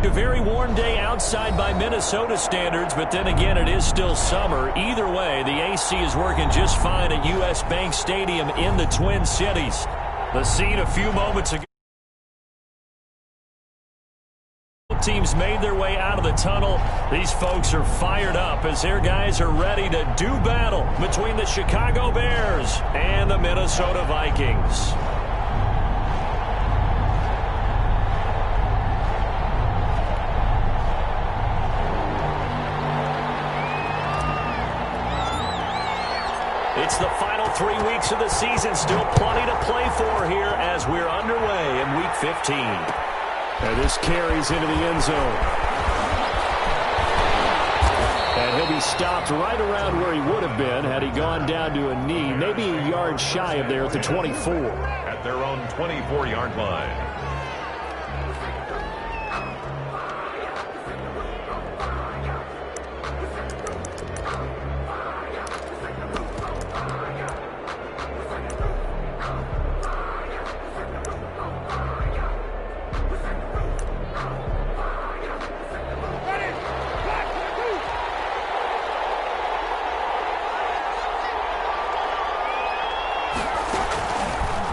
A very warm day outside by Minnesota standards, but then again, it is still summer. Either way, the AC is working just fine at U.S. Bank Stadium in the Twin Cities. The scene a few moments ago. Teams made their way out of the tunnel. These folks are fired up as their guys are ready to do battle between the Chicago Bears and the Minnesota Vikings. It's the final 3 weeks of the season. Still plenty to play for here as we're underway in Week 15. And this carries into the end zone. And he'll be stopped right around where he would have been had he gone down to a knee, maybe a yard shy of there at the 24. At their own 24-yard line.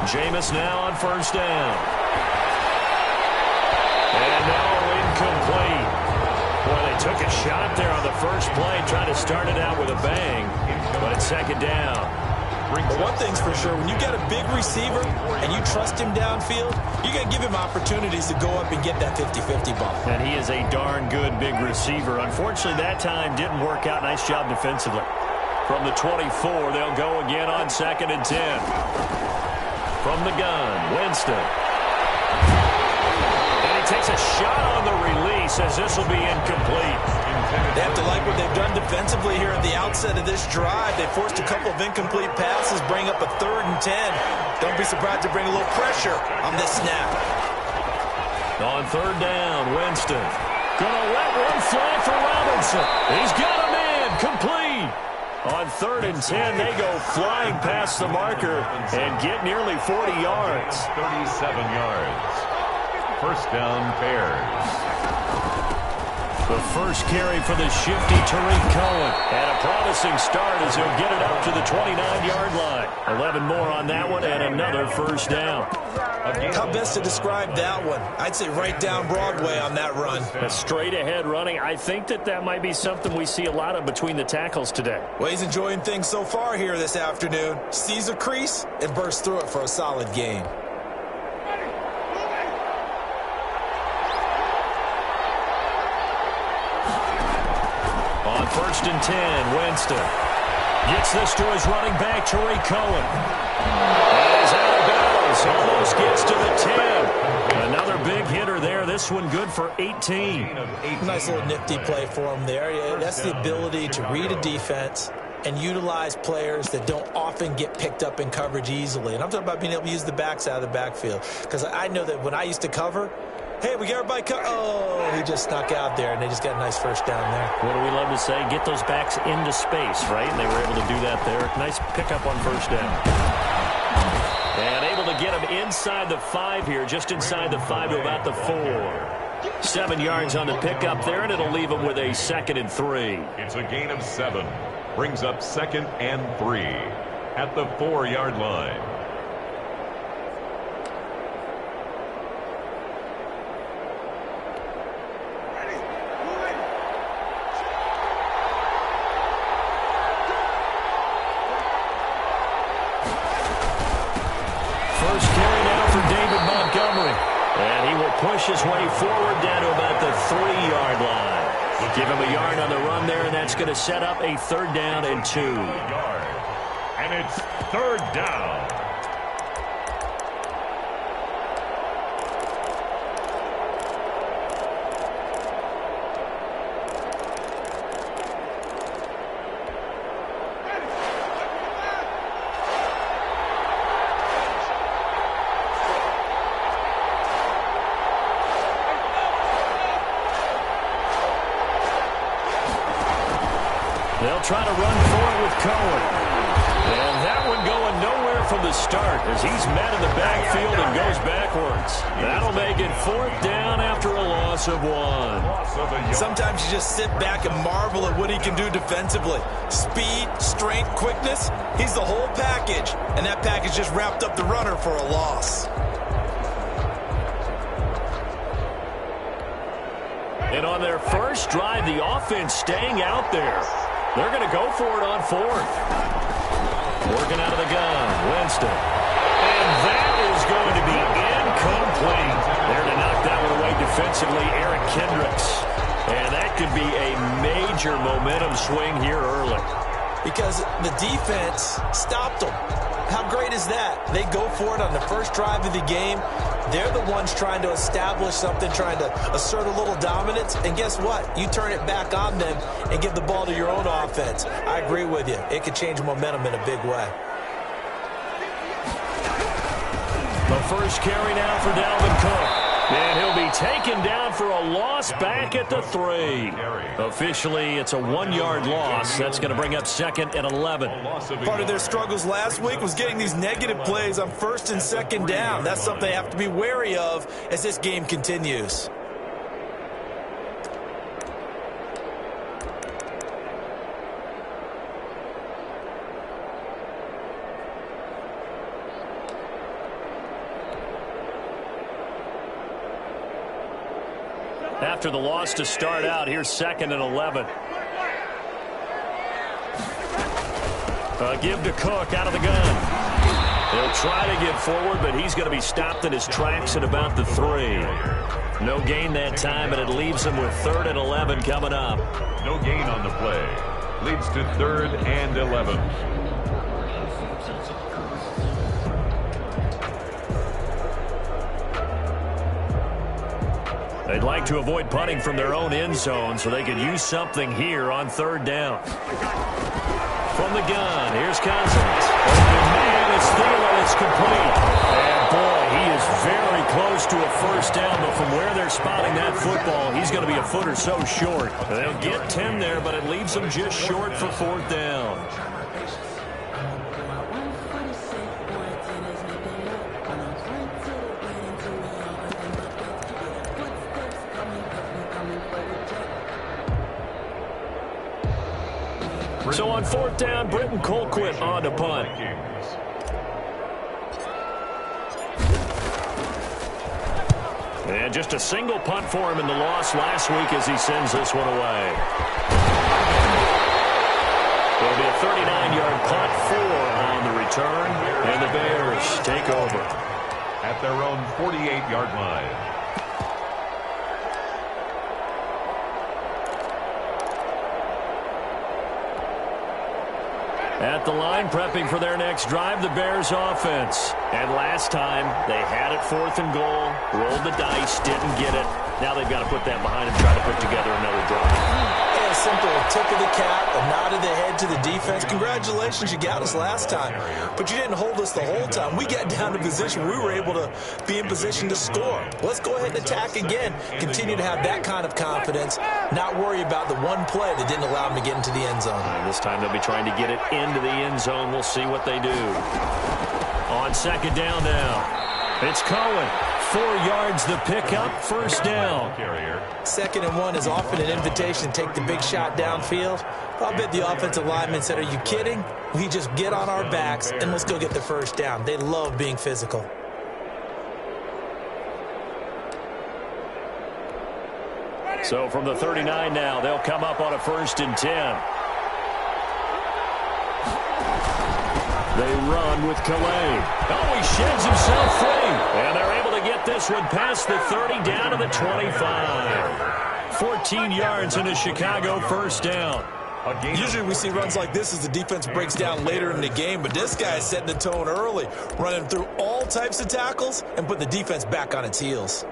Jameis now on first down. And now incomplete. Boy, they took a shot there on the first play, trying to start it out with a bang, but it's second down. But one thing's for sure, when you got a big receiver and you trust him downfield, you got to give him opportunities to go up and get that 50-50 ball. And he is a darn good big receiver. Unfortunately, that time didn't work out. Nice job defensively. From the 24, they'll go again on 2nd and 10. From the gun, Winston. And he takes a shot on the release as this will be incomplete. They have to like what they've done defensively here at the outset of this drive. They forced a couple of incomplete passes, bring up a 3rd and 10. Don't be surprised to bring a little pressure on this snap. On 3rd down, Winston. Gonna let one fly for Robinson. He's got him in, complete. On 3rd and 10, they go flying past the marker and get nearly 40 yards. 37 yards. First down, Bears. The first carry for the shifty Tariq Cohen. And a promising start as he'll get it up to the 29-yard line. 11 more on that one and another first down. How best to describe that one? I'd say right down Broadway on that run. A straight-ahead running. I think that might be something we see a lot of between the tackles today. Well, he's enjoying things so far here this afternoon. Sees a crease and bursts through it for a solid gain. On 1st and 10, Winston gets this to his running back, Tariq Cohen. And he's out of bounds. Almost gets to the 10. Another big hitter there. This one good for 18. Nice little nifty play for him there. Yeah, that's the ability to read a defense and utilize players that don't often get picked up in coverage easily. And I'm talking about being able to use the backs out of the backfield. Because I know that when I used to cover, hey, we got everybody oh, he just snuck out there, and they just got a nice first down there. What do we love to say? Get those backs into space, right? And they were able to do that there. Nice pickup on first down. And able to get him inside the 5 here, just inside the 5 to about the 4. 7 yards on the pickup there, and it'll leave him with a 2nd and 3. It's a gain of 7. Brings up 2nd and 3 at the 4-yard line. First carry now for David Montgomery. And he will push his way forward down to about the 3-yard line. Give him a yard on the run there, and that's going to set up a 3rd down and 2. And it's 3rd down. They'll try to run for it with Cohen. And that one going nowhere from the start as he's met in the backfield and goes backwards. That'll make it 4th down after a loss of 1. Sometimes you just sit back and marvel at what he can do defensively. Speed, strength, quickness, he's the whole package. And that package just wrapped up the runner for a loss. And on their first drive, the offense staying out there. They're going to go for it on 4th. Working out of the gun, Winston. And that is going to be incomplete. There to knock that one away defensively, Eric Kendricks. And that could be a major momentum swing here early. Because the defense stopped them. How great is that? They go for it on the first drive of the game. They're the ones trying to establish something, trying to assert a little dominance. And guess what? You turn it back on them and give the ball to your own offense. I agree with you. It could change momentum in a big way. The first carry now for Dalvin Cook. And he'll be taken down for a loss back at the 3. Officially, it's a 1-yard loss. That's going to bring up 2nd and 11. Part of their struggles last week was getting these negative plays on 1st and 2nd down. That's something they have to be wary of as this game continues. After the loss to start out, here's 2nd and 11. Give to Cook out of the gun. He'll try to get forward, but he's going to be stopped in his tracks at about the 3. No gain that time, and it leaves him with 3rd and 11 coming up. No gain on the play. Leads to 3rd and 11. They'd like to avoid punting from their own end zone so they could use something here on 3rd down. From the gun, here's Cousins. Open man, it's Thielen, it's complete. And boy, he is very close to a 1st down, but from where they're spotting that football, he's going to be a foot or so short. They'll get 10 there, but it leaves them just short for 4th down. So on 4th down, Britton Colquitt on to punt. And just a single punt for him in the loss last week as he sends this one away. It'll be a 39-yard punt, 4 on the return, and the Bears take over at their own 48-yard line. At the line, prepping for their next drive, the Bears offense. And last time, they had it 4th and goal, rolled the dice, didn't get it. Now they've got to put that behind them, try to put together another drive. Yeah, simple. A tip of the cap, a nod of the head to the defense. Congratulations, you got us last time. But you didn't hold us the whole time. We got down to position. We were able to be in position to score. Let's go ahead and attack again. Continue to have that kind of confidence. Not worry about the one play that didn't allow them to get into the end zone. And this time they'll be trying to get it into the end zone. We'll see what they do. On 2nd down now, it's Cohen. 4 yards the pickup, 1st down. 2nd and 1 is often an invitation to take the big shot downfield. I'll bet the offensive lineman said, are you kidding? We just get on our backs and let's go get the 1st down. They love being physical. So from the 39 now, they'll come up on a 1st and 10. They run with Calais. Oh, he sheds himself free. And they're able to get this one past the 30 down to the 25. 14 yards into Chicago, 1st down. Usually we see runs like this as the defense breaks down later in the game, but this guy is setting the tone early, running through all types of tackles and put the defense back on its heels.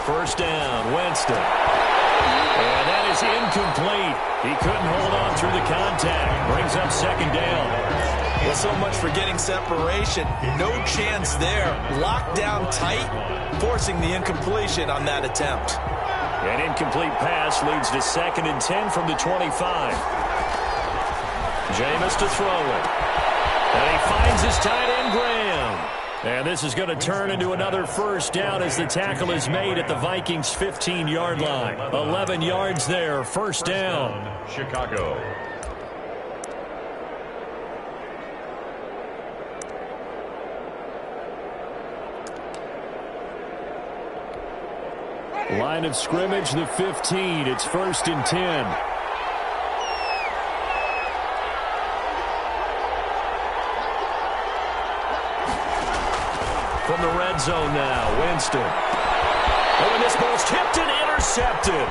First down, Winston. And that is incomplete. He couldn't hold on through the contact. Brings up 2nd down. Well, so much for getting separation. No chance there. Locked down tight, forcing the incompletion on that attempt. An incomplete pass leads to 2nd and 10 from the 25. Jameis to throw it. And he finds his tight end, Graham. And this is going to turn into another first down as the tackle is made at the Vikings' 15-yard line. 11 yards there, first down. Chicago. Line of scrimmage, the 15. It's 1st and 10. From the red zone now, Winston. Oh, and this ball's tipped and intercepted.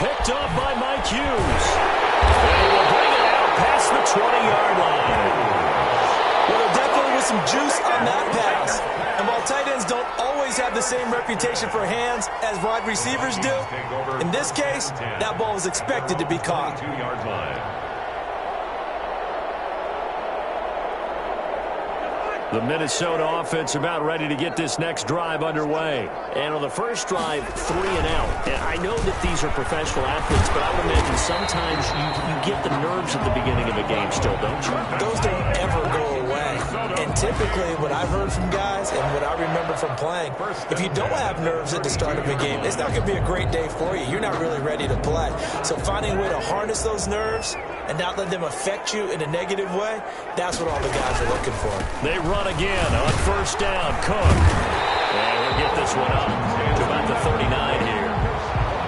Picked up by Mike Hughes. And he will bring it out past the 20-yard line. Well, there definitely was some juice on that pass. And while tight ends don't always have the same reputation for hands as wide receivers do, in this case, that ball was expected to be caught. 2-yard line. The Minnesota offense about ready to get this next drive underway. And on the first drive, 3 and out. And I know that these are professional athletes, but I would imagine sometimes you get the nerves at the beginning of a game still, don't you? Those don't ever go away. And typically, what I've heard from guys and what I remember from playing, if you don't have nerves at the start of a game, it's not going to be a great day for you. You're not really ready to play. So finding a way to harness those nerves and not let them affect you in a negative way, that's what all the guys are looking for. They run again on first down. Cook. And we'll get this one up to about the 39 here.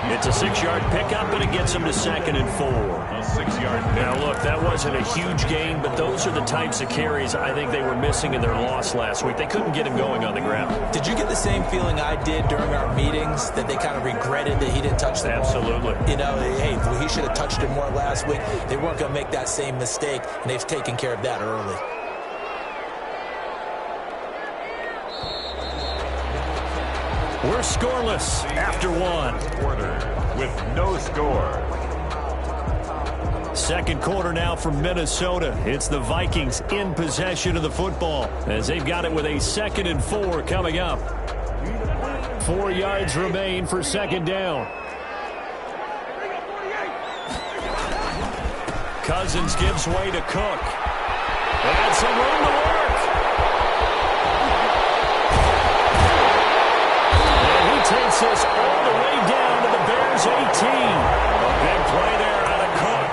It's a 6-yard pickup, but it gets them to 2nd and 4. A 6-yard pickup. Now, look, that wasn't a huge gain, but those are the types of carries I think they were missing in their loss last week. They couldn't get him going on the ground. Did you get the same feeling I did during our meetings, that they kind of regretted that he didn't touch the ball? Absolutely. You know, hey, he should have touched it more last week. They weren't going to make that same mistake, and they've taken care of that early. We're scoreless after 1. Quarter with no score. Second quarter now from Minnesota. It's the Vikings in possession of the football as they've got it with a 2nd and 4 coming up. 4 yards remain for 2nd down. Cousins gives way to Cook. And some room to work. Takes us all the way down to the Bears' 18. A big play there out of Cook.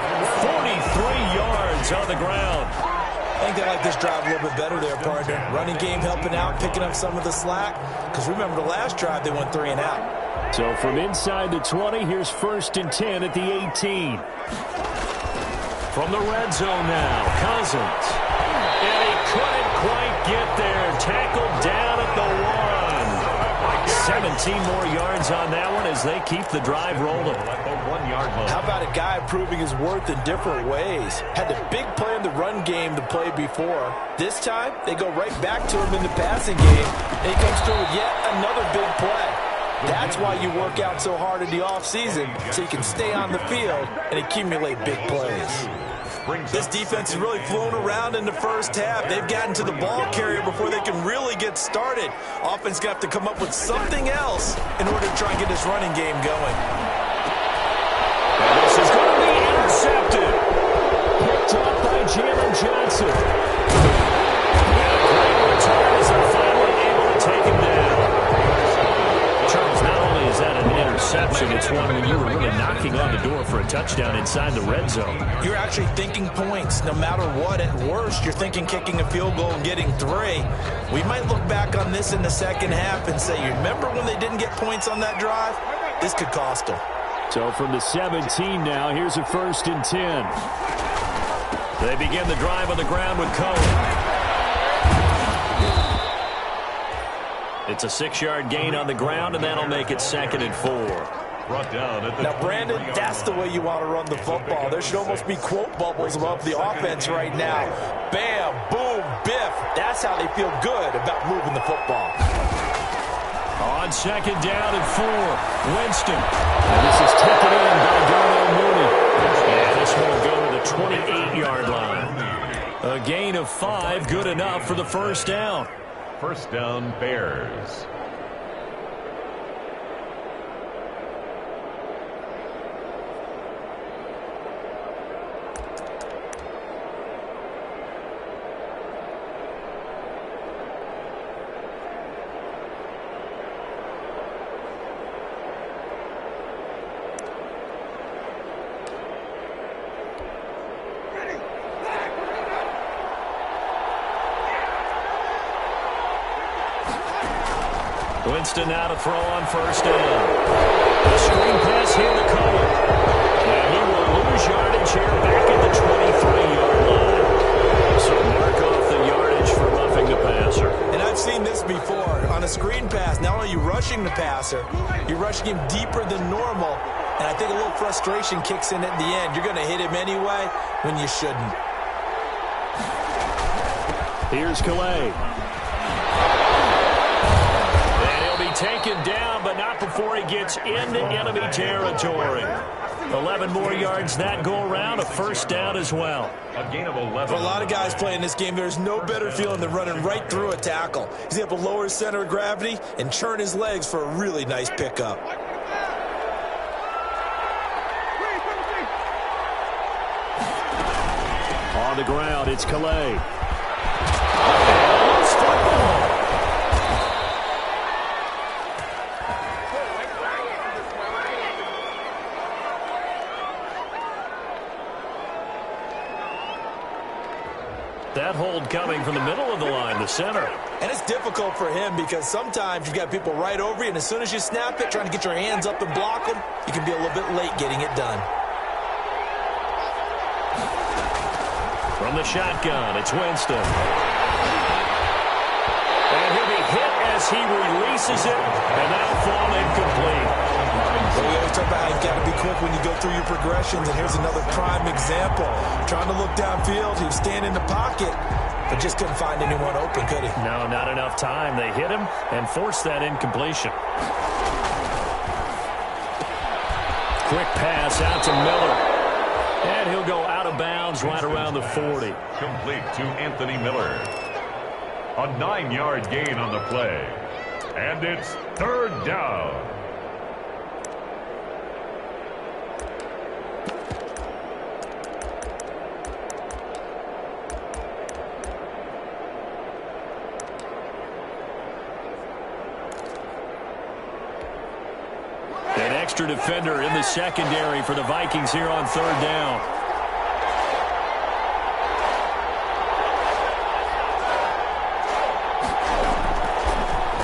43 yards on the ground. I think they like this drive a little bit better there, partner. Running game helping out, picking up some of the slack. Because remember the last drive, they went 3 and out. So from inside the 20, here's 1st and 10 at the 18. From the red zone now, Cousins. And he couldn't quite get there. Tackled down at the 1. 17 more yards on that one as they keep the drive rolling. How about a guy proving his worth in different ways? Had the big play in the run game the play before. This time, they go right back to him in the passing game, and he comes through with yet another big play. That's why you work out so hard in the offseason, so you can stay on the field and accumulate big plays. This defense is really flown around in the first half. They've gotten to the ball carrier before they can really get started. Offense going to have to come up with something else in order to try and get this running game going. And this is going to be intercepted. Picked up by Jalen Johnson. And a great return as they're finally able to take him down. Charles, not only is that an interception, it's one when you were really knocking on the door for a touchdown inside the red zone. You're actually thinking points no matter what. At worst, you're thinking kicking a field goal and getting 3. We might look back on this in the second half and say, you remember when they didn't get points on that drive? This could cost them. So from the 17 now, here's a 1st and 10. They begin the drive on the ground with Cohen. It's a 6-yard gain on the ground, and that'll make it 2nd and 4. Brought down at the now, Brandon, that's the way you want to run the football. There should almost be quote bubbles above the offense right now. Bam, boom, biff. That's how they feel good about moving the football. On 2nd down and 4, Winston. And this is taken in by Darnell Mooney. And this one will go to the 28-yard line. A gain of 5, good enough for the first down. First down, Bears. Winston now to throw on first down. The screen pass here to Cohen. And he will lose yardage here back at the 23-yard line. So mark off the yardage for roughing the passer. And I've seen this before. On a screen pass, not only are you rushing the passer, you're rushing him deeper than normal. And I think a little frustration kicks in at the end. You're going to hit him anyway when you shouldn't. Here's Calais. Taken down, but not before he gets into enemy territory. 11 more yards that go around, a first down as well. A gain of 11. For a lot of guys playing this game, there's no better feeling than running right through a tackle. He's able to lower his center of gravity and churn his legs for a really nice pickup. On the ground, it's Calais. That hold coming from the middle of the line, the center. And it's difficult for him because sometimes you've got people right over you, and as soon as you snap it, trying to get your hands up and block them, you can be a little bit late getting it done. From the shotgun, it's Winston. And he'll be hit as he releases it, and that'll fall incomplete. Well, we always talk about how you've got to be quick when you go through your progressions, and here's another prime example. Trying to look downfield, he was staying in the pocket, but just couldn't find anyone open, could he? No, not enough time. They hit him and forced that incompletion. Quick pass out to Miller. And he'll go out of bounds right around the 40. Complete to Anthony Miller. A 9-yard gain on the play. And it's third down. An extra defender in the secondary for the Vikings here on third down.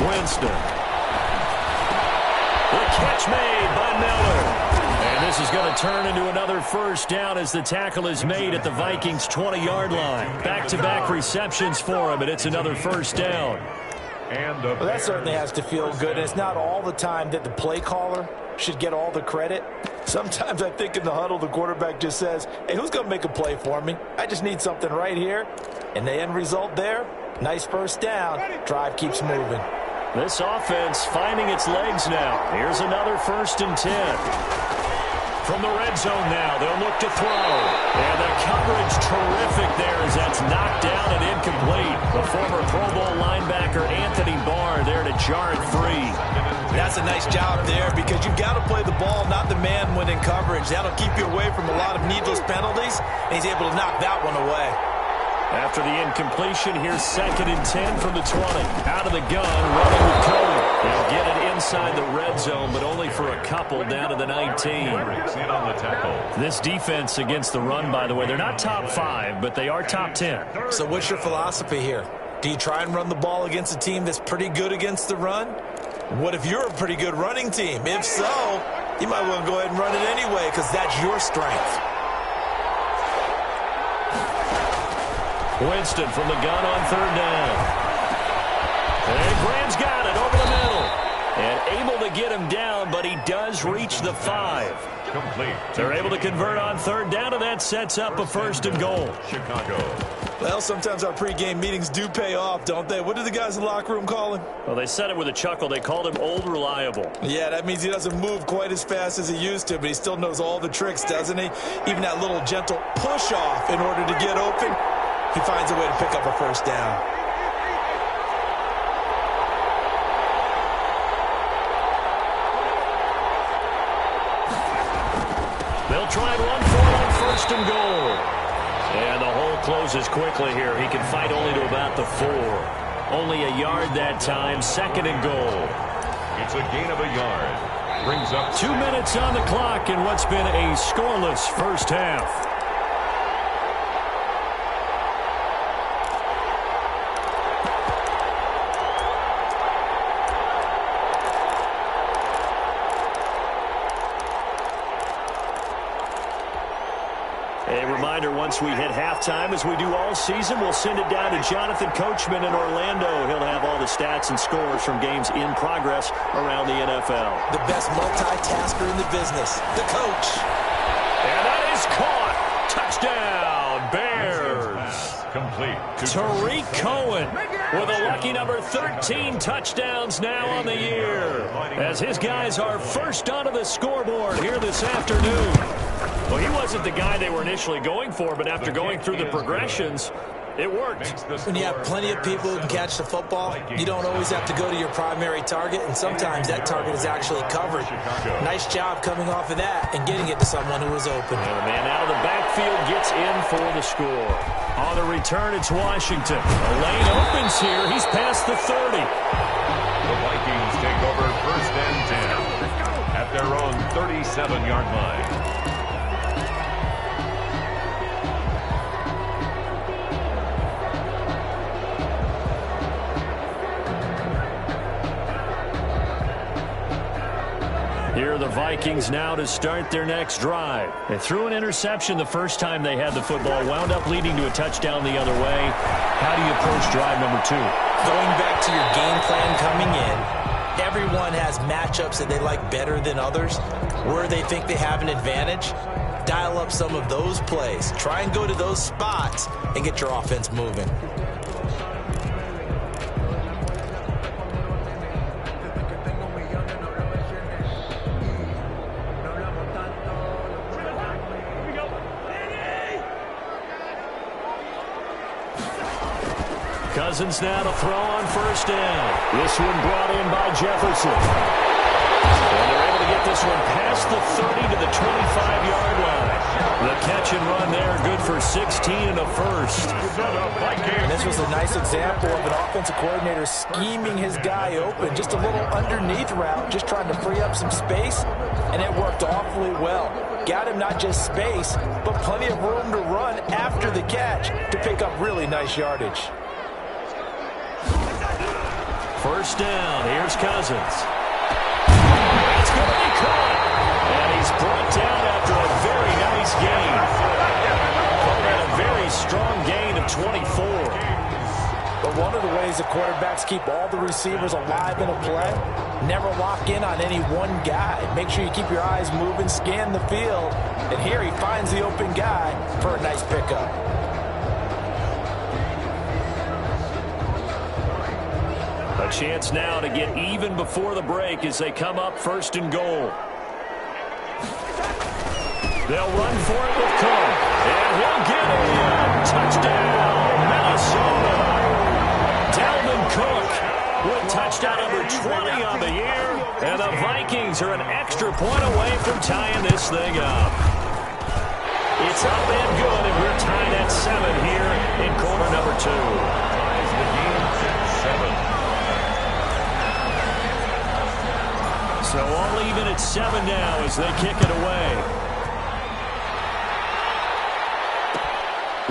Winston. The catch made by Miller. And this is going to turn into another first down as the tackle is made at the Vikings' 20-yard line. Back-to-back receptions for him, and it's another first down. And well, that certainly has to feel good. And it's not all the time that the play caller should get all the credit. Sometimes I think in the huddle, the quarterback just says, hey, who's going to make a play for me? I just need something right here. And the end result there, nice first down. Drive keeps moving. This offense finding its legs now. Here's another 1st and 10. From the red zone now, they'll look to throw. And the coverage terrific there as that's knocked down and incomplete. The former Pro Bowl linebacker Anthony Barr there to jar it free. That's a nice job there because you've got to play the ball, not the man when in coverage. That'll keep you away from a lot of needless penalties, and he's able to knock that one away. After the incompletion, here's 2nd and 10 from the 20. Out of the gun, running with Cohen. They'll get it inside the red zone, but only for a couple down to the 19. This defense against the run, by the way, they're not top 5, but they are top 10. So what's your philosophy here? Do you try and run the ball against a team that's pretty good against the run? What if you're a pretty good running team? If so, you might want to go ahead and run it anyway because that's your strength. Winston from the gun on third down. And Graham's got it over the middle. And able to get him down, but he does reach the 5. Complete. They're able to convert on third down, and that sets up a 1st and goal. Chicago. Well, sometimes our pregame meetings do pay off, don't they? What do the guys in the locker room call him? Well, they said it with a chuckle. They called him Old Reliable. Yeah, that means he doesn't move quite as fast as he used to, but he still knows all the tricks, doesn't he? Even that little gentle push-off in order to get open. He finds a way to pick up a first down. They'll try and run for it on first and goal. And the hole closes quickly here. He can fight only to about the 4. Only a yard that time, second and goal. It's a gain of a yard. Brings up 2 minutes on the clock in what's been a scoreless first half. A reminder, once we hit halftime, as we do all season, we'll send it down to Jonathan Coachman in Orlando. He'll have all the stats and scores from games in progress around the NFL. The best multitasker in the business, the coach. And that is caught. Touchdown, Bears. complete. Tariq Cohen with a lucky number 13 touchdowns now on the year, as his guys are first onto the scoreboard here this afternoon. Well, he wasn't the guy they were initially going for, but after going through the progressions, it worked. When you have plenty of people who can catch the football, you don't always have to go to your primary target, and sometimes that target is actually covered. Nice job coming off of that and getting it to someone who was open. And the man out of the backfield gets in for the score. On the return, it's Washington. A lane opens here. He's past the 30. The Vikings take over first and 10 at their own 37-yard line. Here are the Vikings now to start their next drive. They threw an interception the first time they had the football, wound up leading to a touchdown the other way. How do you approach drive number 2? Going back to your game plan coming in, everyone has matchups that they like better than others, where they think they have an advantage. Dial up some of those plays. Try and go to those spots and get your offense moving. Cousins now to throw on first down. This one brought in by Jefferson. And they're able to get this one past the 30 to the 25-yard line. The catch and run there, good for 16 and a first. And this was a nice example of an offensive coordinator scheming his guy open. Just a little underneath route, just trying to free up some space, and it worked awfully well. Got him not just space, but plenty of room to run after the catch to pick up really nice yardage. First down, here's Cousins. It's going to be caught. And he's brought down after a very nice gain. Caught at a very strong gain of 24. But one of the ways the quarterbacks keep all the receivers alive in a play, never lock in on any one guy. Make sure you keep your eyes moving, scan the field. And here he finds the open guy for a nice pickup. A chance now to get even before the break as they come up first and goal. They'll run for it with Cook. And he'll get it. Touchdown, Minnesota. Dalvin Cook with touchdown number 20 on the year. And the Vikings are an extra point away from tying this thing up. It's up and good, and we're tied at 7 here in quarter number 2. Ties the game at 7. So all even at 7 now as they kick it away.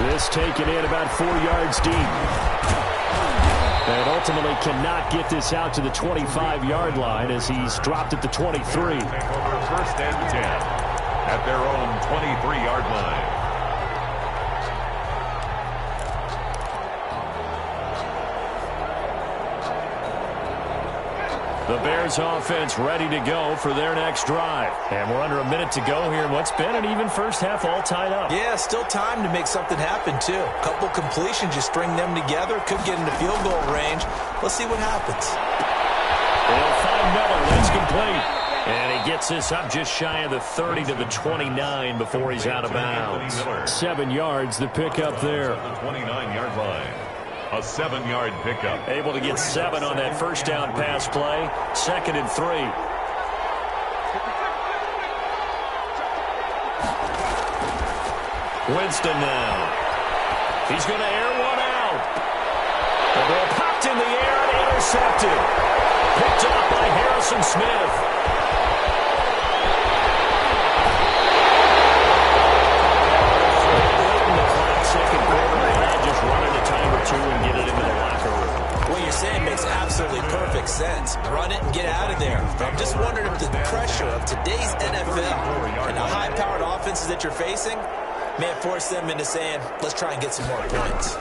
This taken in about 4 yards deep. And ultimately cannot get this out to the 25-yard line as he's dropped at the 23. Take over first and 10 at their own 23-yard line. The Bears offense ready to go for their next drive. And we're under a minute to go here in what's been an even first half, all tied up. Yeah, still time to make something happen, too. A couple completions, you string them together, could get into field goal range. Let's see what happens. They'll find Miller. That's complete. And he gets this up just shy of the 30 to the 29 before he's out of bounds. 7 yards, the pickup there. The 29-yard line. A 7-yard pickup. Able to get 7 on that first down pass play. 2nd and 3. Winston now. He's going to air one out. The ball popped in the air and intercepted. Picked up by Harrison Smith. Second quarter, just run it a time or two and get it into the locker room. What you're saying makes absolutely perfect sense. Run it and get out of there. I'm just wondering if the pressure of today's NFL and the high-powered offenses that you're facing may force them into saying, let's try and get some more points.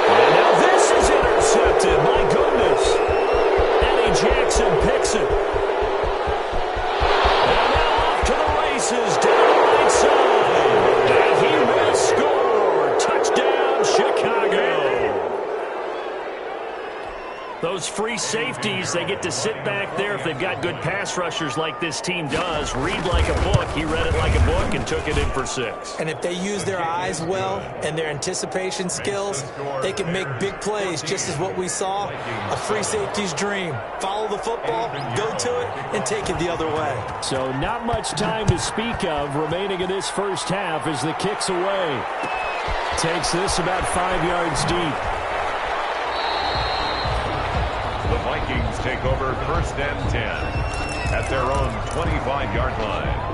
And now this is intercepted. My goodness. Eddie Jackson picks it. And now off to the races down the right side. And he will score. Touchdown, Chicago. Those free safeties, they get to sit back there if they've got good pass rushers like this team does. Read like a book. He read it like a book and took it in for 6. And if they use their eyes well and their anticipation skills, they can make big plays, just as what we saw, a free safety's dream. Follow the football, go to it, and take it the other way. So not much time to speak of remaining in this first half as the kick's away. Takes this about 5 yards deep. The Vikings take over 1st and 10 at their own 25-yard line.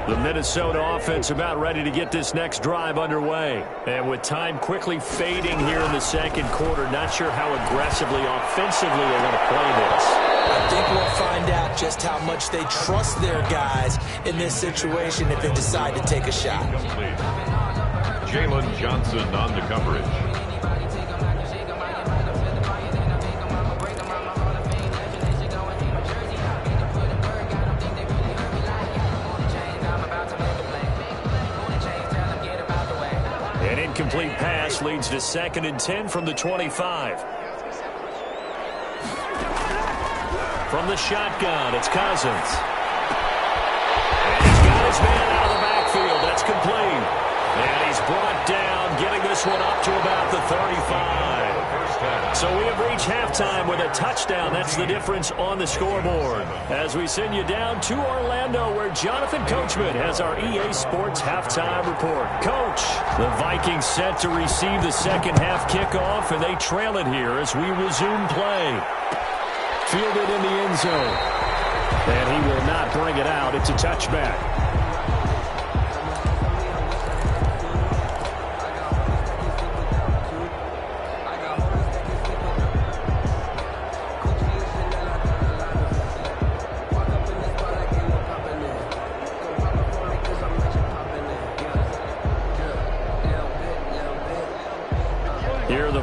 The Minnesota offense about ready to get this next drive underway. And with time quickly fading here in the second quarter, not sure how aggressively, offensively they're going to play this. I think we'll find out just how much they trust their guys in this situation if they decide to take a shot. Jalen Johnson on the coverage. An incomplete pass leads to 2nd and 10 from the 25. From the shotgun, it's Cousins. And he's got his man out of the backfield. That's complete. And he's brought down, getting this one up to about the 35. So we have reached halftime with a touchdown. That's the difference on the scoreboard. As we send you down to Orlando, where Jonathan Coachman has our EA Sports halftime report. Coach, the Vikings set to receive the second half kickoff, and they trail it here as we resume play. Fielded in the end zone. And he will not bring it out. It's a touchback.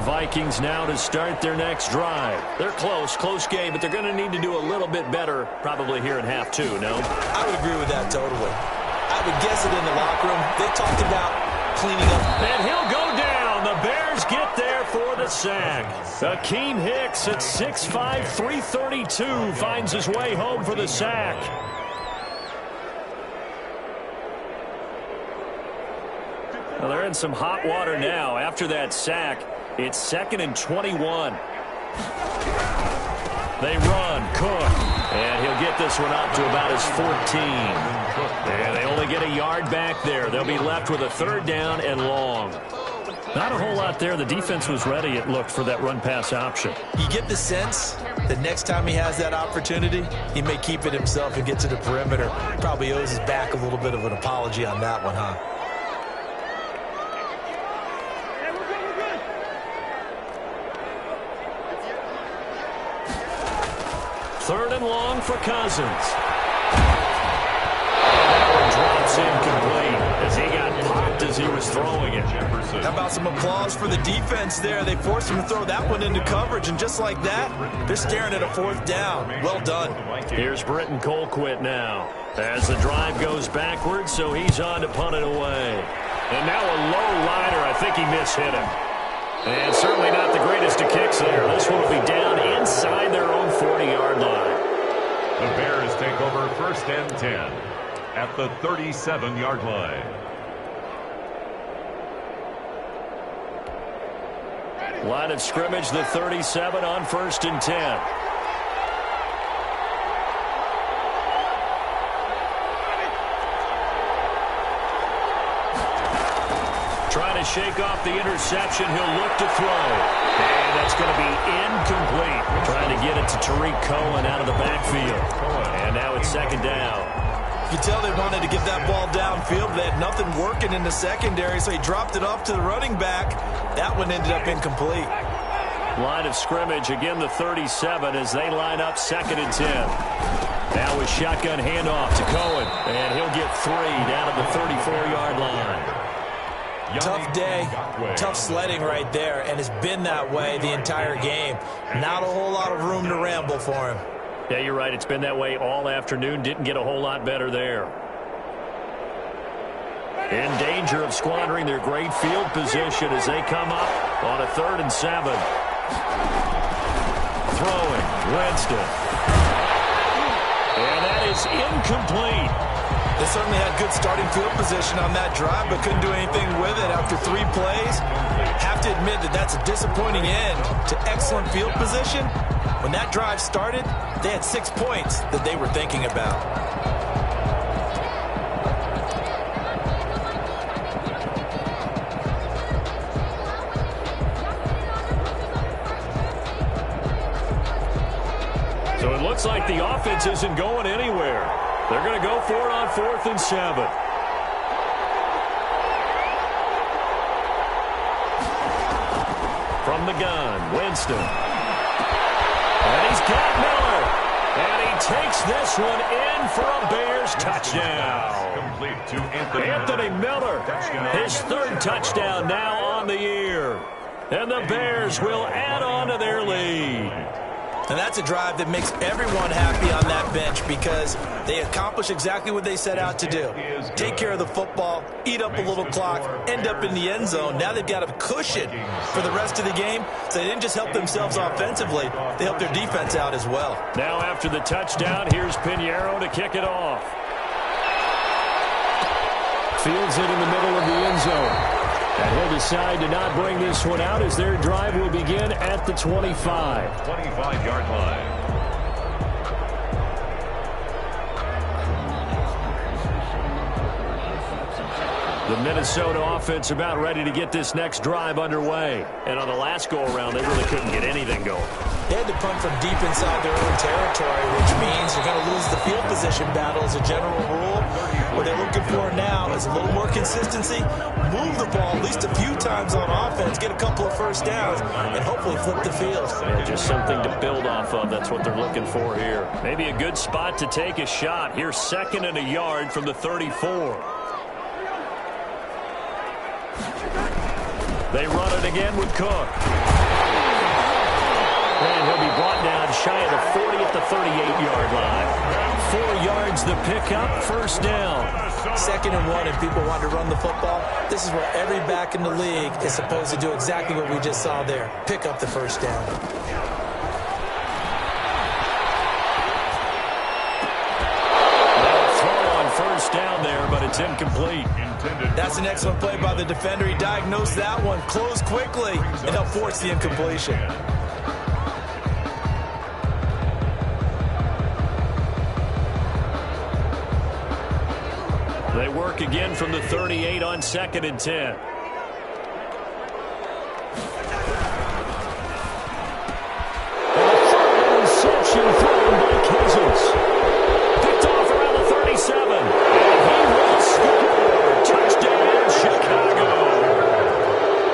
Vikings now to start their next drive. They're close game, but they're going to need to do a little bit better probably here in half 2, no? I would agree with that totally. I would guess it in the locker room. They talked about cleaning up. And he'll go down. The Bears get there for the sack. Akeem Hicks at 6'5", 332 finds his way home for the sack. Well, they're in some hot water now after that sack. It's 2nd and 21. They run. Cook. And he'll get this one up to about his 14. And they only get a yard back there. They'll be left with a 3rd down and long. Not a whole lot there. The defense was ready, it looked, for that run-pass option. You get the sense that next time he has that opportunity, he may keep it himself and get to the perimeter. Probably owes his back a little bit of an apology on that one, huh? Third and long for Cousins. And that one drops incomplete as he got popped as he he was throwing it. How about some applause for the defense there? They forced him to throw that one into coverage, and just like that, they're staring at a 4th down. Well done. Here's Britton Colquitt now as the drive goes backwards, so he's on to punt it away. And now a low liner. I think he mishit him. And certainly not the greatest of kicks there. This one will be down inside their own 40-yard line. The Bears take over 1st and 10 at the 37-yard line. Line of scrimmage, the 37 on 1st and 10. Trying to shake off the interception. He'll look to throw. And that's going to be incomplete. Trying to get it to Tariq Cohen out of the backfield. And now it's 2nd down. You can tell they wanted to get that ball downfield, but they had nothing working in the secondary, so he dropped it off to the running back. That one ended up incomplete. Line of scrimmage, again the 37 as they line up 2nd and 10. Now with shotgun handoff to Cohen, and he'll get 3 down at the 34-yard line. Tough day, tough sledding right there, and it's been that way the entire game. Not a whole lot of room to ramble for him. Yeah, you're right. It's been that way all afternoon. Didn't get a whole lot better there. In danger of squandering their great field position as they come up on a 3rd and 7. Throwing, Winston. And that is incomplete. They certainly had good starting field position on that drive, but couldn't do anything with it after 3 plays. Have to admit that that's a disappointing end to excellent field position. When that drive started, they had 6 points that they were thinking about. So it looks like the offense isn't going anywhere. They're going to go for it on 4th and 7. From the gun, Winston. And he's got Miller. And he takes this one in for a Bears touchdown. Complete to Anthony Miller, his 3rd touchdown now on the year. And the Bears will add on to their lead. And that's a drive that makes everyone happy on that bench because they accomplish exactly what they set out to do. Take care of the football, eat up a little clock, end up in the end zone. Now they've got a cushion for the rest of the game. So they didn't just help themselves offensively, they helped their defense out as well. Now after the touchdown, here's Pinheiro to kick it off. Fields it in the middle of the end zone. And he'll decide to not bring this one out as their drive will begin at the 25. 25-yard line. The Minnesota offense about ready to get this next drive underway. And on the last go-around, they really couldn't get anything going. They had to punt from deep inside their own territory, which means you're going to lose the field position battle as a general rule. What they're looking for now is a little more consistency, move the ball at least a few times on offense, get a couple of 1st downs, and hopefully flip the field. Yeah, just something to build off of. That's what they're looking for here. Maybe a good spot to take a shot. Here's 2nd and a yard from the 34. They run it again with Cook. And he'll be brought down shy of the 40 at the 38-yard line. 4 yards the pickup, 1st down. 2nd and 1, and people want to run the football. This is where every back in the league is supposed to do exactly what we just saw there. Pick up the 1st down. Throw on 1st down there, but it's incomplete. That's an excellent play by the defender. He diagnosed that one, closed quickly, and helped force the incompletion. They work again from the 38 on 2nd and 10. Interception thrown by Cousins. Picked off around the 37. And he will score. Touchdown, Chicago.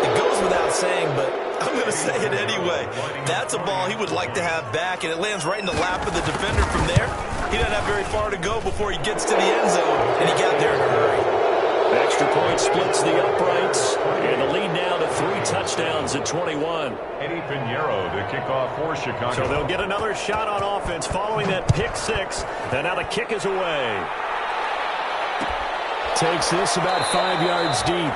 It goes without saying, but I'm going to say it anyway. That's a ball he would like to have back, and it lands right in the lap of the defender from there. He doesn't have very far to go before he gets to the end zone, and he got there in a hurry. Extra point splits the uprights, and the lead now to 3 touchdowns at 21. Eddie Pinheiro to kick off for Chicago. So they'll get another shot on offense following that pick 6, and now the kick is away. Takes this about 5 yards deep,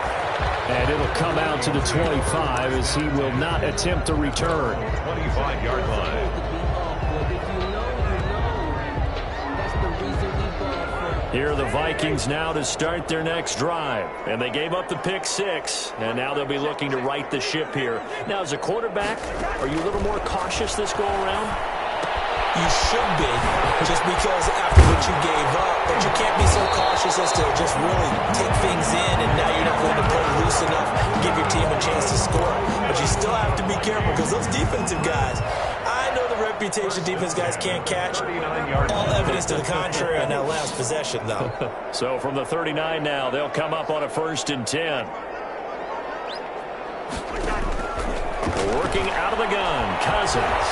and it'll come out to the 25 as he will not attempt to return. 25-yard line. Here are the Vikings now to start their next drive. And they gave up the pick 6, and now they'll be looking to right the ship here. Now, as a quarterback, are you a little more cautious this go-around? You should be, just because after what you gave up, but you can't be so cautious as to just really take things in, and now you're not going to play loose enough, give your team a chance to score. But you still have to be careful, because those defensive guys, I know the reputation defense guys can't catch. All evidence to the contrary on that last possession, though. So from the 39 now, they'll come up on a 1st and 10. Working out of the gun, Cousins.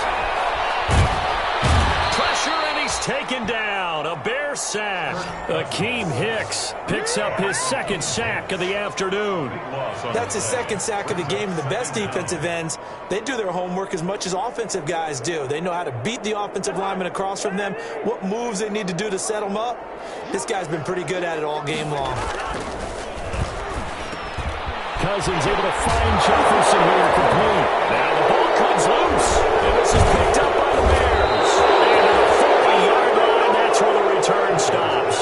Taken down, a Bear sack. Akeem Hicks picks up his 2nd sack of the afternoon. That's his 2nd sack of the game. And the best defensive ends, they do their homework as much as offensive guys do. They know how to beat the offensive lineman across from them, what moves they need to do to set them up. This guy's been pretty good at it all game long. Cousins able to find Jefferson here complete. Now the ball comes loose, and this is picked up by the Bears. Where the return stops.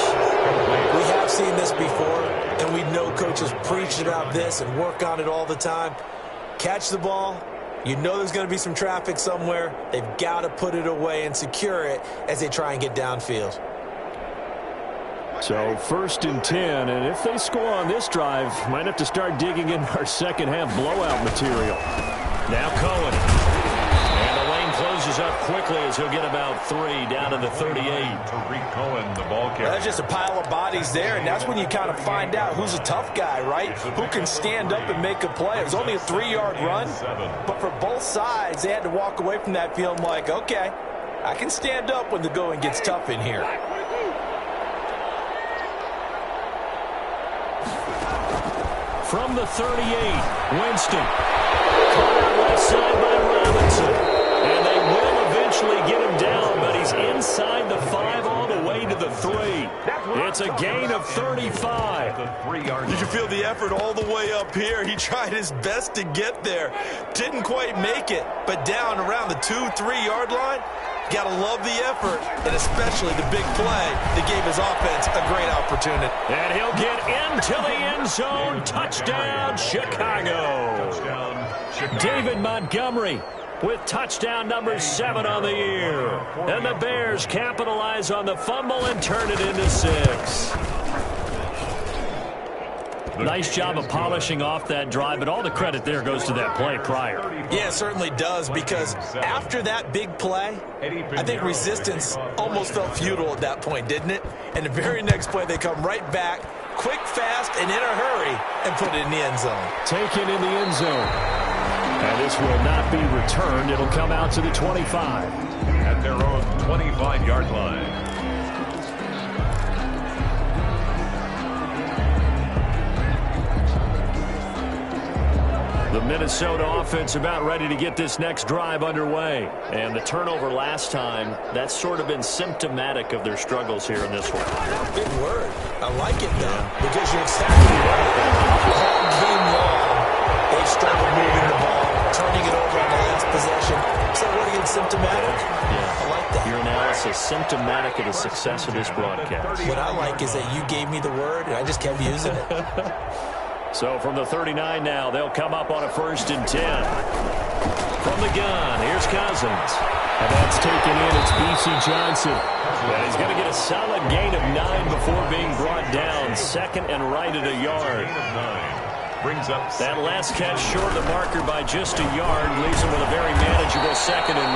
We have seen this before, and we know coaches preach about this and work on it all the time. Catch the ball. You know there's going to be some traffic somewhere. They've got to put it away and secure it as they try and get downfield. So 1st and 10, and if they score on this drive, might have to start digging in our second-half blowout material. Now Cohen. Closes up quickly as he'll get about 3 down to the 38. Tariq Cohen, the ball carrier. That's just a pile of bodies there, and that's when you kind of find out who's a tough guy, right? Who can stand up and make a play. It was only a 3-yard run, but for both sides, they had to walk away from that feeling like, okay, I can stand up when the going gets tough in here. From the 38, Winston. Caught out left side by Robinson. And they will eventually get him down, but he's inside the 5 all the way to the 3. It's a gain of 35. Did you feel the effort all the way up here? He tried his best to get there. Didn't quite make it, but down around the 2-3-yard line, got to love the effort, and especially the big play that gave his offense a great opportunity. And he'll get into the end zone. Touchdown, Chicago. David Montgomery with touchdown number 7 on the year. And the Bears capitalize on the fumble and turn it into 6. Nice job of polishing off that drive, but all the credit there goes to that play prior. Yeah, it certainly does, because after that big play, I think resistance almost felt futile at that point, didn't it? And the very next play, they come right back, quick, fast, and in a hurry, and put it in the end zone. Taken in the end zone. And this will not be returned. It'll come out to the 25. At their own 25-yard line. The Minnesota offense about ready to get this next drive underway. And the turnover last time, that's sort of been symptomatic of their struggles here in this one. Big word. I like it, though, because you're exactly right. All game long, they've struggled moving the ball, turning it over on the last possession. So what again, symptomatic? Yeah. I like that. Your analysis symptomatic of the success of this broadcast. What I like is that you gave me the word, and I just kept using it. So from the 39 now, they'll come up on a 1st and 10. From the gun, here's Cousins. And that's taken in. It's B.C. Johnson. And he's going to get a solid gain of 9 before being brought down. 2nd and right at a yard. Brings up that last catch short of the marker by just a yard. Leaves him with a very manageable 2nd and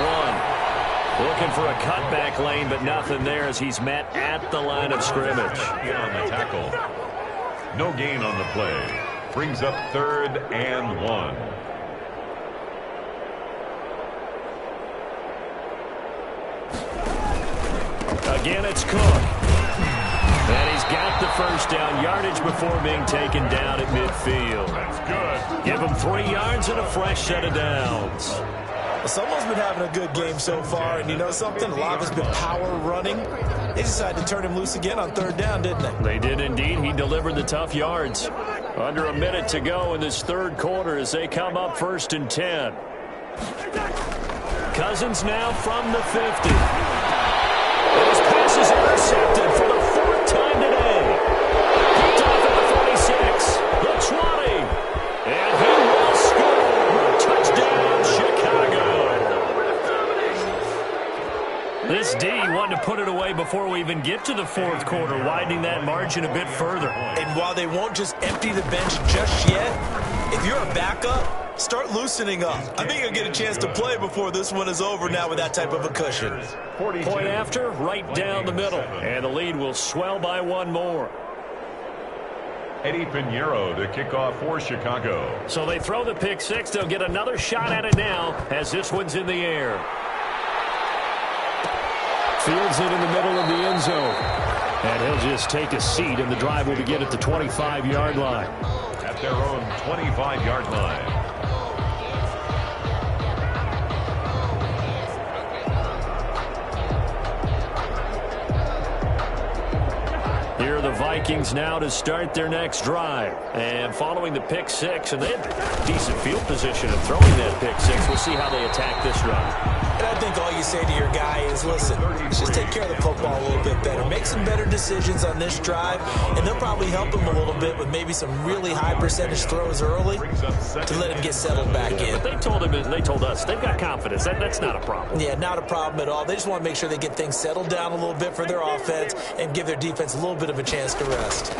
1. Looking for a cutback lane, but nothing there as he's met at the line of scrimmage. On the tackle. No gain on the play. Brings up 3rd and 1. Again, it's Cook. And he's got the first down, yardage before being taken down at midfield. That's good. Give him 3 yards and a fresh set of downs. Well, someone's been having a good game so far, and you know something? A lot of it's been power running. They decided to turn him loose again on 3rd down, didn't they? They did indeed. He delivered the tough yards. Under a minute to go in this 3rd quarter as they come up 1st and 10. Cousins now from the 50. His pass is intercepted for the 4th time today. Picked off at the 46, the 20, and he will score. Touchdown, Chicago. This D wanted to put it away before we even get to the 4th quarter, widening that margin a bit further. And while they won't just empty the bench just yet, if you're a backup, start loosening up. I think you'll get a chance to play before this one is over now with that type of a cushion. Point after, right down the middle. And the lead will swell by 1 more. Eddie Pinheiro to kick off for Chicago. So they throw the pick 6. They'll get another shot at it now as this one's in the air. Fields it in the middle of the end zone. And he'll just take a seat, and the drive will begin at the 25-yard line. At their own 25-yard line. Here are the Vikings now to start their next drive. And following the pick 6, and they had decent field position of throwing that pick 6. We'll see how they attack this drive. And I think all you say to your guy is, listen, just take care of the football a little bit better. Make some better decisions on this drive, and they'll probably help him a little bit with maybe some really high percentage throws early to let him get settled back in. But they told him, and they told us, they've got confidence. That's not a problem. Yeah, not a problem at all. They just want to make sure they get things settled down a little bit for their offense and give their defense a little bit of a chance to rest.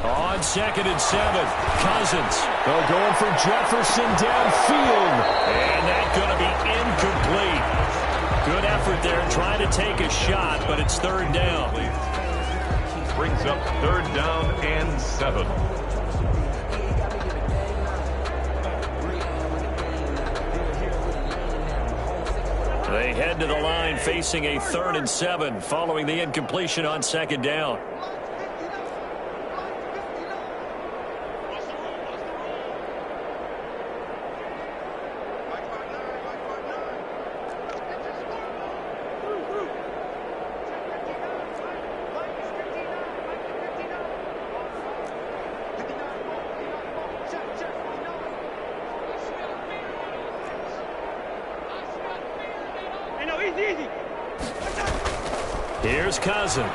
On 2nd and 7, Cousins. They're going for Jefferson downfield. And that's going to be incomplete. Good effort there trying to take a shot, but it's 3rd down. Brings up 3rd down and 7. They head to the line facing a 3rd and 7 following the incompletion on 2nd down. Here's Cousins.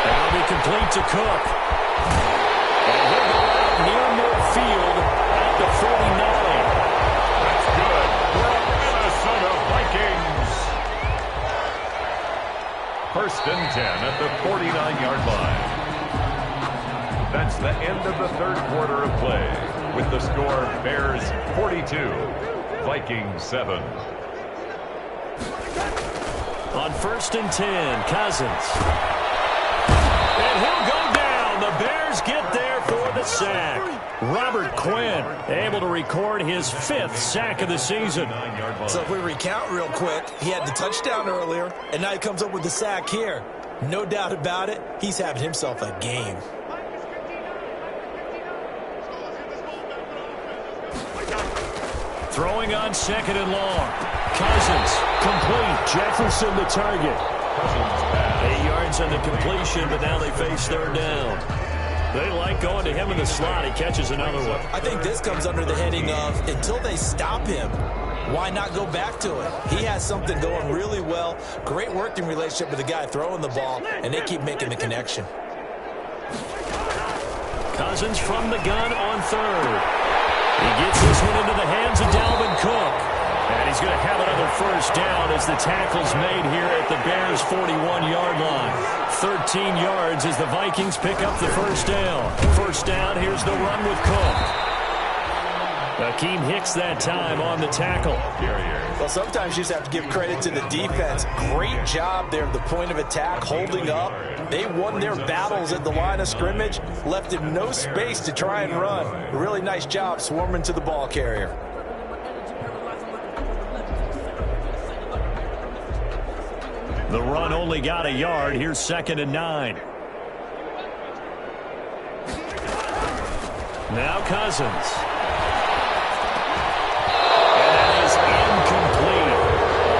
That'll be complete to Cook. And he'll go out near midfield at the 49. That's good. Minnesota Vikings. 1st and 10 at the 49-yard line. That's the end of the 3rd quarter of play. With the score, Bears 42, Vikings 7. On 1st and 10, Cousins. And he'll go down. The Bears get there for the sack. Robert Quinn able to record his 5th sack of the season. So if we recount real quick, he had the touchdown earlier, and now he comes up with the sack here. No doubt about it, he's having himself a game. Throwing on 2nd and long. Cousins, complete. Jefferson the target. 8 yards on the completion, but now they face 3rd down. They like going to him in the slot. He catches another one. I think this comes under the heading of, until they stop him, why not go back to it? He has something going really well. Great working relationship with the guy throwing the ball, and they keep making the connection. Cousins from the gun on 3rd. He gets this one into the hands of Dalvin Cook. And he's going to have another 1st down as the tackle's made here at the Bears' 41-yard line. 13 yards as the Vikings pick up the 1st down. 1st down, here's the run with Cook. Akeem Hicks that time on the tackle. Well, sometimes you just have to give credit to the defense. Great job there at the point of attack, holding up. They won their battles at the line of scrimmage, left him no space to try and run. A really nice job swarming to the ball carrier. The run only got a yard. Here's 2nd and 9. Now Cousins. And that is incomplete.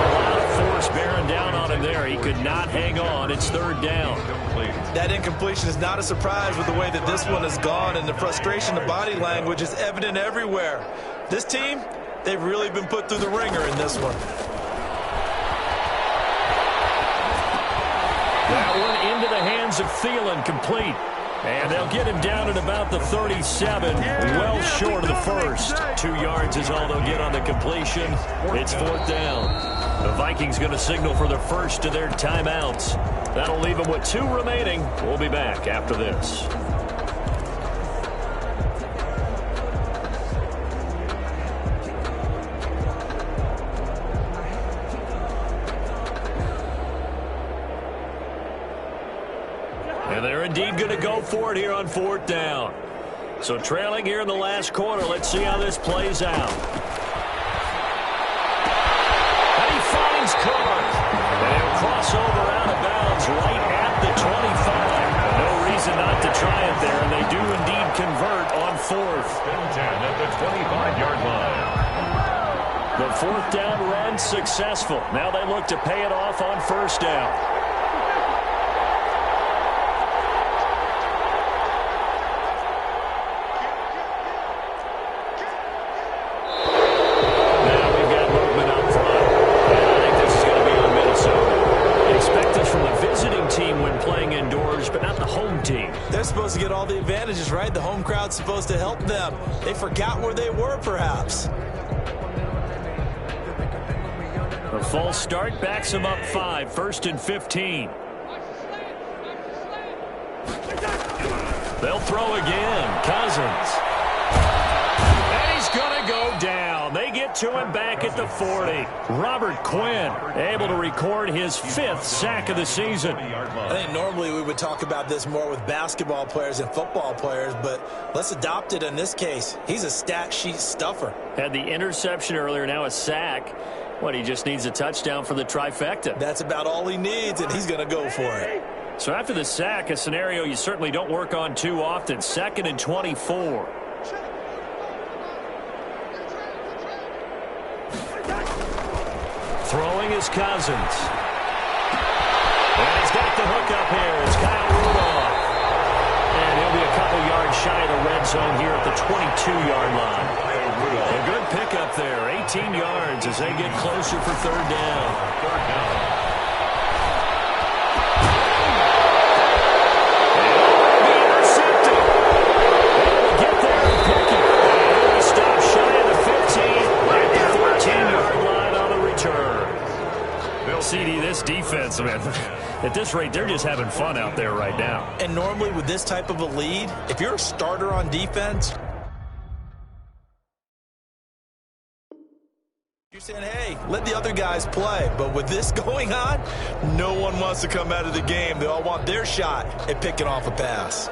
A lot of force bearing down on him there. He could not hang on. It's 3rd down. That incompletion is not a surprise with the way that this one has gone, and the frustration, the body language is evident everywhere. This team, they've really been put through the ringer in this one. That one into the hands of Thielen, complete. And they'll get him down at about the 37, well short of the first. 2 yards is all they'll get on the completion. It's 4th down. The Vikings going to signal for the first of their timeouts. That'll leave them with 2 remaining. We'll be back after this. And they're indeed going to go for it here on 4th down. So trailing here in the last quarter. Let's see how this plays out. And he finds Clark. And he'll cross over out of bounds right at the 25. No reason not to try it there, and they do indeed convert on 4th. 10 at the 25-yard line. The 4th down run successful. Now they look to pay it off on 1st down. They're supposed to get all the advantages, right? The home crowd's supposed to help them. They forgot where they were, perhaps. A false start backs them up 5, 1st and 15. They'll throw again. Cousins. And he's going to go down. They get to him back at the 40. Robert Quinn able to record his 5th sack of the season. I think normally we would talk about this more with basketball players and football players, but let's adopt it in this case. He's a stat sheet stuffer. Had the interception earlier, now a sack. What, he just needs a touchdown for the trifecta. That's about all he needs, and he's going to go for it. So after the sack, a scenario you certainly don't work on too often. 2nd and 24. Throwing is Cousins. And he's got the hook up here. It's Kyle Rudolph. And he'll be a couple yards shy of the red zone here at the 22-yard line. A good pickup there. 18 yards as they get closer for 3rd down. CD, this defense, man, at this rate, they're just having fun out there right now. And normally with this type of a lead, if you're a starter on defense, you're saying, hey, let the other guys play. But with this going on, no one wants to come out of the game. They all want their shot at picking off a pass.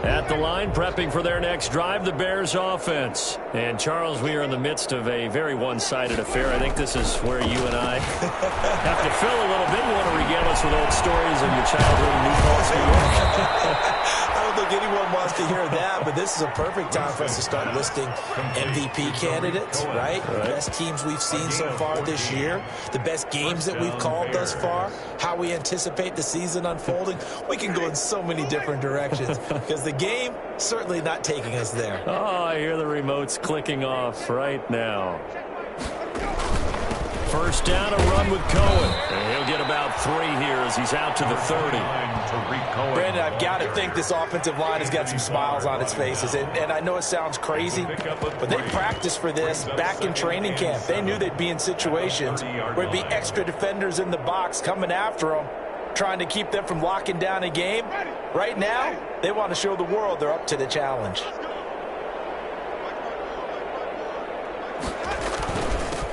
At the line, prepping for their next drive, the Bears offense. And, Charles, we are in the midst of a very one-sided affair. I think this is where you and I have to fill a little bit. You want to regale us with old stories of your childhood in New Paltz, New York? I don't think anyone wants to hear that, but this is a perfect time for us to start listing MVP candidates, right? The best teams we've seen so far this year, the best games that we've called thus far, how we anticipate the season unfolding. We can go in so many different directions because the game certainly not taking us there. Oh, I hear the remotes clicking off right now. 1st down, a run with Cohen. And he'll get about 3 here as he's out to the 30. Brandon, I've got to think this offensive line has got some smiles on its faces. And I know it sounds crazy, but they practiced for this back in training camp. They knew they'd be in situations where there'd be extra defenders in the box coming after them, trying to keep them from locking down a game. Right now, they want to show the world they're up to the challenge.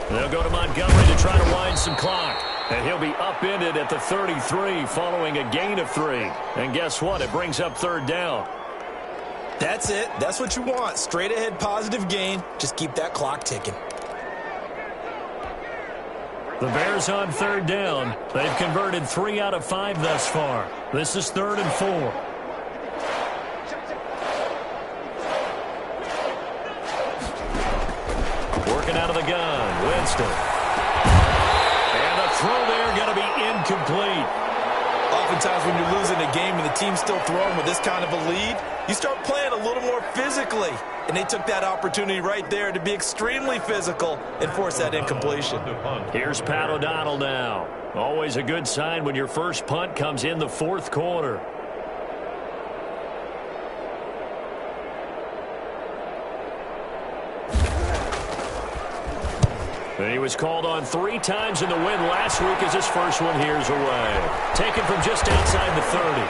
They'll go to Montgomery to try to wind some clock. And he'll be upended at the 33 following a gain of 3. And guess what? It brings up 3rd down. That's it. That's what you want. Straight ahead positive gain. Just keep that clock ticking. The Bears on third down. They've converted 3 out of 5 thus far. This is 3rd and 4. Working out of the gun. Winston. And the throw there going to be incomplete. Oftentimes when you're losing a game and the team's still throwing with this kind of a lead, you start playing a little more physically. And they took that opportunity right there to be extremely physical and force that incompletion. Here's Pat O'Donnell now. Always a good sign when your first punt comes in the 4th quarter. And he was called on 3 times in the win last week as his first one here's away. Taken from just outside the 30.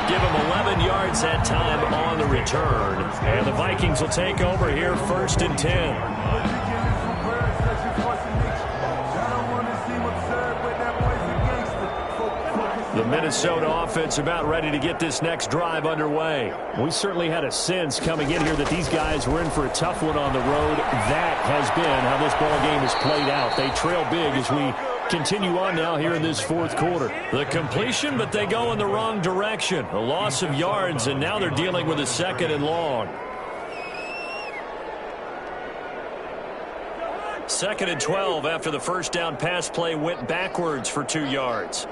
Give him 11 yards that time on the return. And the Vikings will take over here 1st and 10. The Minnesota offense about ready to get this next drive underway. We certainly had a sense coming in here that these guys were in for a tough one on the road. That has been how this ball game has played out. They trail big as we continue on now here in this 4th quarter. The completion, but they go in the wrong direction. A loss of yards, and now they're dealing with a 2nd and long. 2nd and 12 after the first down pass play went backwards for 2 yards.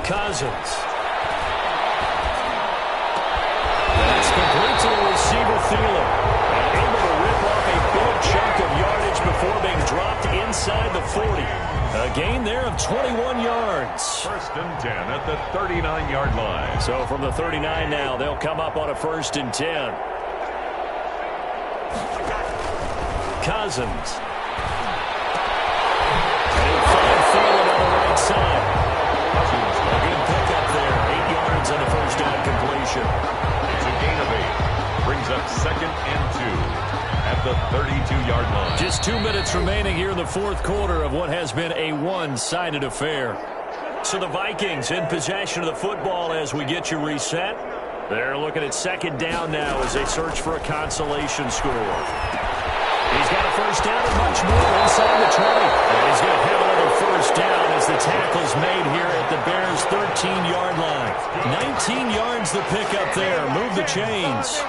Cousins. That's complete to the receiver, Thielen. And able to rip off a big chunk of yardage before being dropped inside the 40. A gain there of 21 yards. 1st and 10 at the 39-yard line. So from the 39 now, they'll come up on a 1st and 10. Cousins. And he'll find Thielen on the right side. A good pickup there. 8 yards on the first down completion. It's a gain of 8. Brings up 2nd and 2 at the 32-yard line. Just 2 minutes remaining here in the 4th quarter of what has been a one-sided affair. So the Vikings in possession of the football as we get you reset. They're looking at 2nd down now as they search for a consolation score. He's got a first down and much more inside the 20. And he's going to have another first down as the tackle's made here at the Bears' 13-yard line. 19 yards the pickup there. Move the chains.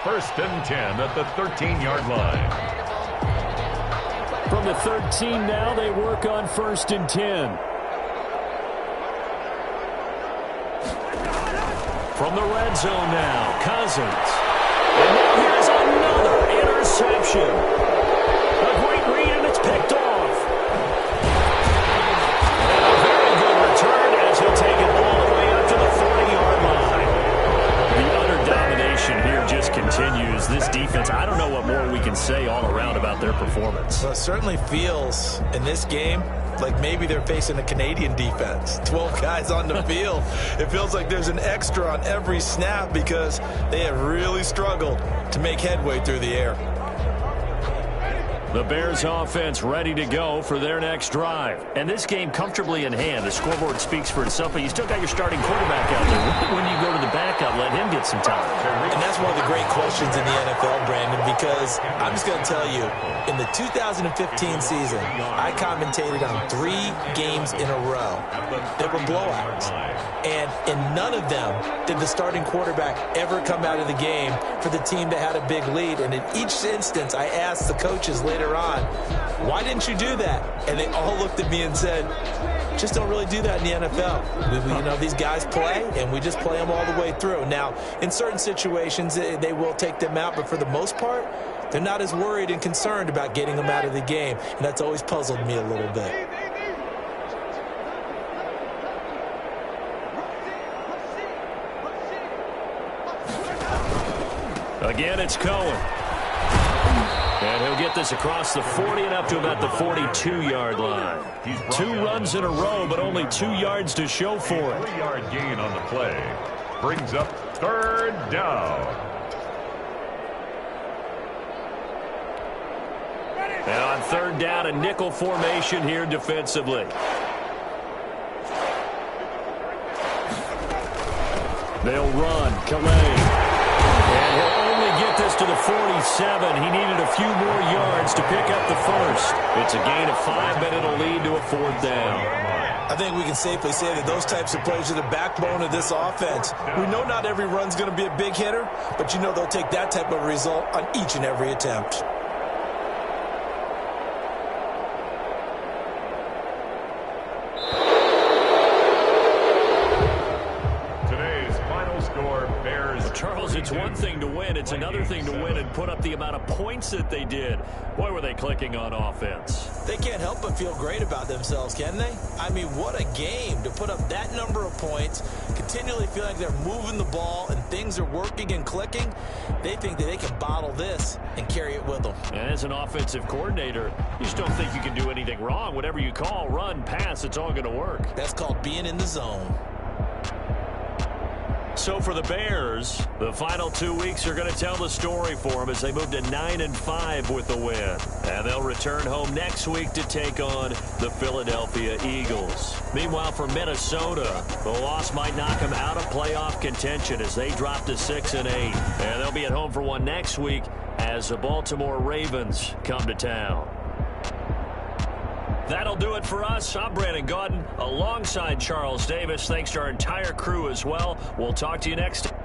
1st and 10 at the 13-yard line. From the 13 now, they work on 1st and 10. From the red zone now, Cousins. And now here's another interception. A great read, and it's picked off. And a very good return as he'll take it all the way up to the 40-yard line. The utter domination here just continues. This defense, I don't know what more we can say all around about their performance. Well, it certainly feels in this game like maybe they're facing a Canadian defense. 12 guys on the field. It feels like there's an extra on every snap because they have really struggled to make headway through the air. The Bears offense ready to go for their next drive. And this game comfortably in hand. The scoreboard speaks for itself, but you still got your starting quarterback out there. When you go to the backup, let him get some time. And that's one of the great questions in the NFL, Brandon, because I'm just going to tell you, in the 2015 season, I commentated on 3 games in a row that were blowouts. And in none of them did the starting quarterback ever come out of the game for the team that had a big lead. And in each instance, I asked the coaches later on, why didn't you do that? And they all looked at me and said, just don't really do that in the NFL. You know, these guys play, and we just play them all the way through. Now, in certain situations, they will take them out, but for the most part, they're not as worried and concerned about getting them out of the game, and that's always puzzled me a little bit. Again, it's Cohen. And he'll get this across the 40 and up to about the 42-yard line. 2 runs in a row, but only 2 yards to show for it. 3-yard gain on the play. Brings up 3rd down. And on 3rd down, a nickel formation here defensively. They'll run. Calais. And he'll only get this to the 47. He needed a few more yards to pick up the first. It's a gain of 5, but it'll lead to a 4th down. I think we can safely say that those types of plays are the backbone of this offense. We know not every run's going to be a big hitter, but you know they'll take that type of result on each and every attempt. Charles, it's one thing to win. It's another thing to win and put up the amount of points that they did. Boy, were they clicking on offense. They can't help but feel great about themselves, can they? I mean, what a game to put up that number of points, continually feel like they're moving the ball and things are working and clicking. They think that they can bottle this and carry it with them. And as an offensive coordinator, you just don't think you can do anything wrong. Whatever you call, run, pass, it's all going to work. That's called being in the zone. So for the Bears, the final 2 weeks are going to tell the story for them as they move to 9-5 with the win. And they'll return home next week to take on the Philadelphia Eagles. Meanwhile, for Minnesota, the loss might knock them out of playoff contention as they drop to 6-8. And they'll be at home for one next week as the Baltimore Ravens come to town. That'll do it for us. I'm Brandon Gaudin alongside Charles Davis. Thanks to our entire crew as well. We'll talk to you next time.